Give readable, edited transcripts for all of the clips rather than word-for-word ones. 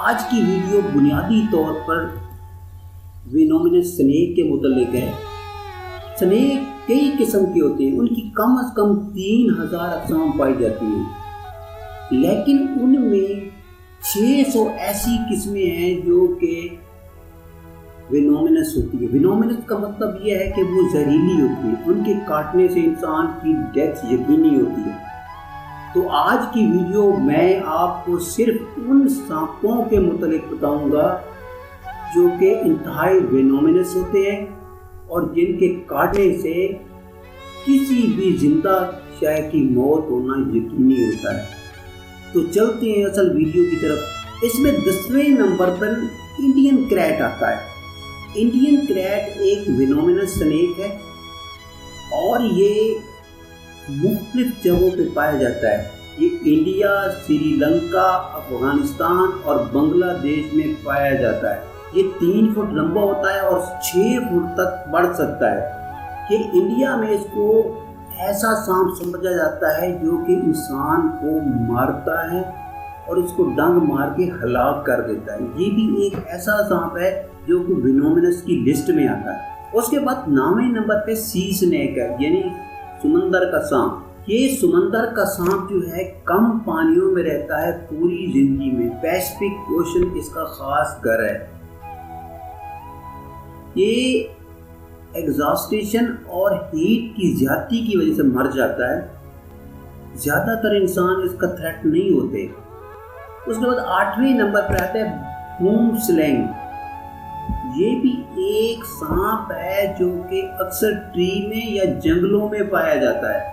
आज की वीडियो बुनियादी तौर पर वेनोमिनस स्नेक के मुतल्लिक है। स्नेक कई किस्म के होते हैं, उनकी कम से कम 3000 अक़साम पाई जाती हैं, लेकिन उनमें 600 ऐसी किस्में हैं जो कि वेनोमिनस होती है। वेनोमिनस का मतलब यह है कि वो जहरीली होती है, उनके काटने से इंसान की डेथ यकीनी होती है। तो आज की वीडियो मैं आपको सिर्फ उन सांपों के मुतल्लिक बताऊंगा जो कि इंतहाई वेनोमिनस होते हैं और जिनके काटने से किसी भी जिंदा शय की मौत होना यकीनी होता है। तो चलते हैं असल वीडियो की तरफ। इसमें 10वें नंबर पर इंडियन क्रैट आता है। इंडियन क्रैट एक वेनोमिनस स्नेक है और ये मुख्तलिफ जगहों पे पाया जाता है। ये इंडिया, श्रीलंका, अफगानिस्तान और बांग्लादेश में पाया जाता है। ये 3 फुट लंबा होता है और 6 फुट तक बढ़ सकता है। ये इंडिया में इसको ऐसा सांप समझा जाता है जो कि इंसान को मारता है और उसको डंग मार के हलाक कर देता है। ये भी एक ऐसा सांप है जो कि वेनोमिनस की लिस्ट में आता है। उसके बाद 9वें नंबर पे सी स्नेक है, यानी समंदर का सांप। ये समंदर का सांप जो है कम पानियों में रहता है पूरी जिंदगी में। पैसिफिक ओशन इसका खास घर है। ये एग्जॉस्टेशन और हीट की ज्यादती की वजह से मर जाता है। ज्यादातर इंसान इसका थ्रेट नहीं होते। उसके बाद 8वें नंबर पर आता है बूम स्लैंग। ये भी एक सांप है जो कि अक्सर ट्री में या जंगलों में पाया जाता है।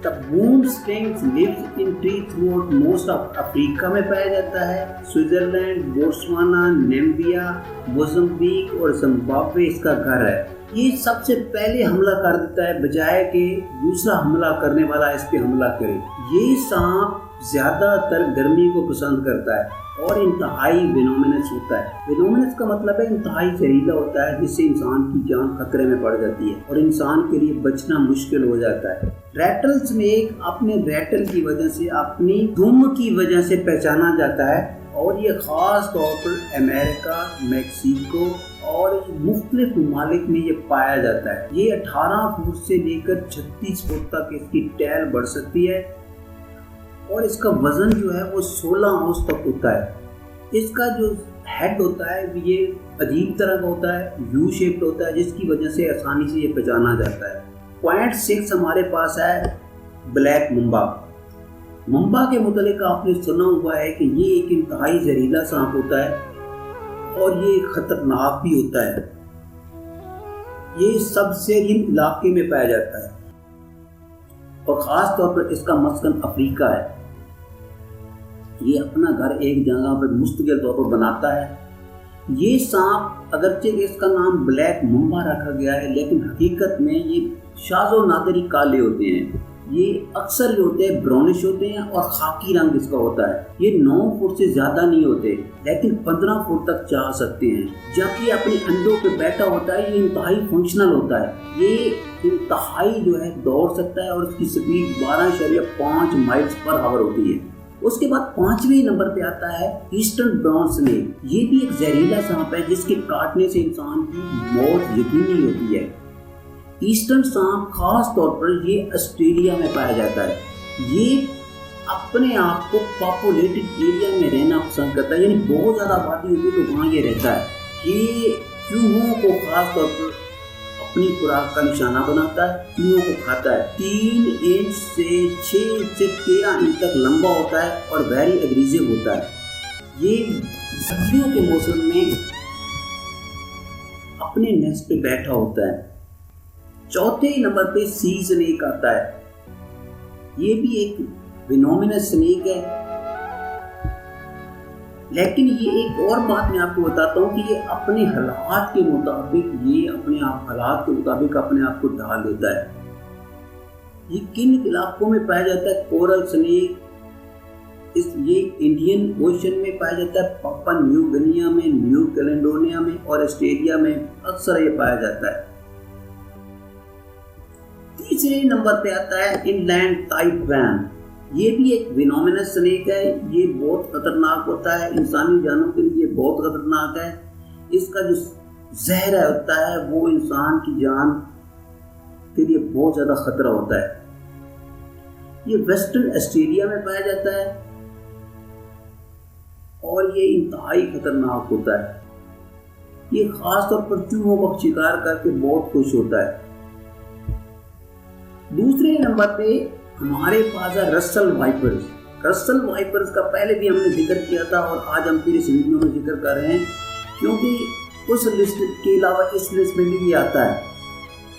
The boom snake lives in tree throughout most of Africa में पाया जाता है। स्विट्जरलैंड, बोत्सवाना, नामीबिया, मोज़ाम्बिक और जिम्बाब्वे इसका घर है। ये सबसे पहले हमला कर देता है बजाय कि दूसरा हमला करने वाला इस पे हमला करे। ये सांप ज्यादातर गर्मी को पसंद करता है और इंतहाई वेनोमिनस होता है। वेनोमिनस का मतलब है इंतहाई जहरीला होता है, जिससे इंसान की जान खतरे में पड़ जाती है और इंसान के लिए बचना मुश्किल हो जाता है। रैटल स्नेक अपने रैटल की वजह से, अपनी दुम की वजह से पहचाना जाता है और ये खास तौर पर अमेरिका, मैक्सिको और मुख्तलिफ ममालिक में ये पाया जाता है। ये 18 फुट से लेकर 36 फुट तक इसकी टैल बढ़ सकती है और इसका वजन जो है वो 16 औंस तक होता है। इसका जो हेड होता है ये अजीब तरह का होता है, यू शेप्ड होता है, जिसकी वजह से आसानी से ये पहचाना जाता है। पॉइंट 6 हमारे पास है ब्लैक मम्बा। मम्बा के मुतालिक आपने सुना हुआ है कि ये एक इंतहाई जहरीला सांप होता है और ये खतरनाक भी होता है। ये सबसेरियन इलाके में पाया जाता है और ख़ास तौर पर इसका मस्कन अफ्रीका है। ये अपना घर एक जगह पर मुस्तकिल तौर पर बनाता है। ये सांप अगरचे इसका नाम ब्लैक मम्बा रखा गया है, लेकिन हकीकत में ये शाज़ो नादरी काले होते हैं। ये अक्सर जो होते हैं ब्राउनिश होते हैं और खाकी रंग इसका होता है। ये 9 फुट से ज़्यादा नहीं होते, लेकिन 15 फुट तक जा सकते हैं। जब ये अपने अंडों पे बैठा होता है ये इंतहाई फंक्शनल होता है। ये इंतहाई जो है दौड़ सकता है और उसकी स्पीड 12.5 माइल्स पर आवर होती है। उसके बाद 5वें नंबर पे आता है ईस्टर्न ब्राउन स्नेक। ये भी एक जहरीला सांप है जिसके काटने से इंसान की मौत यकीनी होती है। ईस्टर्न सांप खास तौर पर ये ऑस्ट्रेलिया में पाया जाता है। ये अपने आप को पॉपुलेटेड एरिया में रहना पसंद करता है, यानी बहुत ज़्यादा आबादी होती है तो वहाँ ये रहता है। ये चूहों को खास तौर पर अपनी खुराक का निशाना बनाता है, चूहों को खाता है। 3 इंच से 6 से 13 इंच तक लंबा होता है और वेरी एग्रेसिव होता है। ये सर्दियों के मौसम में अपने नेस्ट पे बैठा होता है। 4थे नंबर पे सी स्नेक आता है। ये भी एक वेनोमिनस स्नेक है, लेकिन ये एक और बात मैं आपको बताता हूँ कि ये अपने हालात के मुताबिक अपने आप को ढाल देता है। ये किन इलाकों में पाया जाता है? कोरल स्नेक ये इंडियन ओशन में पाया जाता है, पापुआ न्यू गिनिया में, न्यू कैलेडोनिया में और ऑस्ट्रेलिया में अक्सर ये पाया जाता है। तीसरे नंबर पे आता है इनलैंड ताइवान। ये भी एक विनोमिनस स्नेक है। ये बहुत खतरनाक होता है, इंसानी जानों के लिए बहुत खतरनाक है। इसका जो जहर होता है वो इंसान की जान के लिए बहुत ज़्यादा खतरा होता है। ये वेस्टर्न ऑस्ट्रेलिया में पाया जाता है और ये इंतहाई खतरनाक होता है। ये खास तौर पर चूहों का शिकार करके बहुत खुश होता है। दूसरे नंबर पे हमारे पास है रसल वाइपर्स। रसल वाइपर्स का पहले भी हमने जिक्र किया था और आज हम फिर इस वीडियो में जिक्र कर रहे हैं, क्योंकि उस लिस्ट के अलावा इस लिस्ट में भी ये आता है।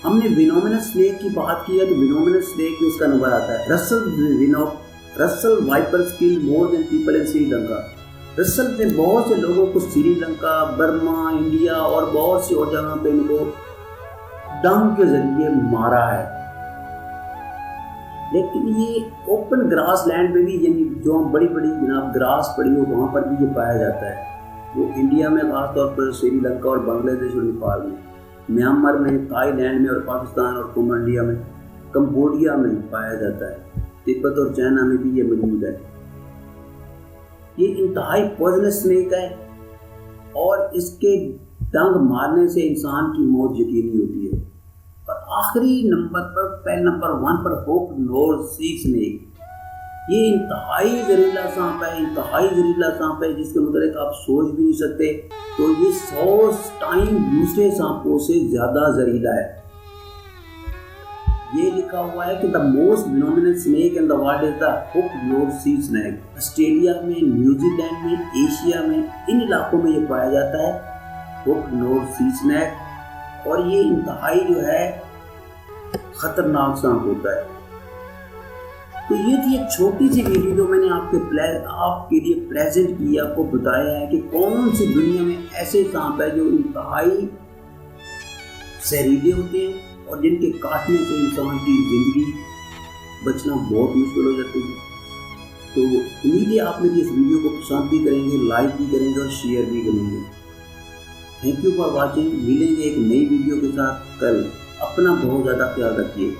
हमने विनोमिनस स्नेक की बात की है तो विनोमिनस स्नेक में इसका नंबर आता है। Russell vipers kill more than people in Sri Lanka. Russell ने बहुत से लोगों को श्रीलंका, बर्मा, इंडिया और बहुत सी और जगह पे इनको डंक के जरिए मारा है। लेकिन ये ओपन ग्रास लैंड पे भी, यानी जो बड़ी बड़ी जनाब ग्रास पड़ी हो वहाँ पर भी ये पाया जाता है। वो इंडिया में खासतौर पर श्रीलंका और बांग्लादेश और नेपाल में, म्यांमार में, थाईलैंड में और पाकिस्तान और कोलंबिया में, कंबोडिया में पाया जाता है। तिब्बत और चाइना में भी ये मौजूद है। ये इंतहाई पॉइजनस स्नेक है और इसके डंक मारने से इंसान की मौत यकीनी होती है। और आखिरी नंबर पर, पहले नंबर 1 पर होक नोज सी स्नेक। ये इंतहाई जहरीला सांप है, इंतहाई जहरीला सांप है जिसके मुताबिक आप सोच भी नहीं सकते। तो ये 100 टाइम दूसरे सांपों से ज़्यादा जहरीला है। ये लिखा हुआ है कि the most venomous snake in the world is the hook nose sea snake. Australia में, न्यूजीलैंड में, एशिया में, इन इलाकों में ये पाया जाता है हुक नोज सी स्नेक। और ये इंतहाई जो है खतरनाक सांप होता है। तो ये थी एक छोटी सी वीडियो जो मैंने आपके लिए प्रेजेंट की, आपको बताया है कि कौन सी दुनिया में ऐसे सांप है जो इंतहाई जहरीले होते हैं और जिनके काटने से इंसान की जिंदगी बचना बहुत मुश्किल हो जाती है। तो उम्मीद है आप मेरी इस वीडियो को पसंद भी करेंगे, लाइक भी करेंगे और शेयर भी करेंगे। Thank you for watching. मिलेंगे एक नई वीडियो के साथ कल। अपना बहुत ज़्यादा ख्याल रखिए।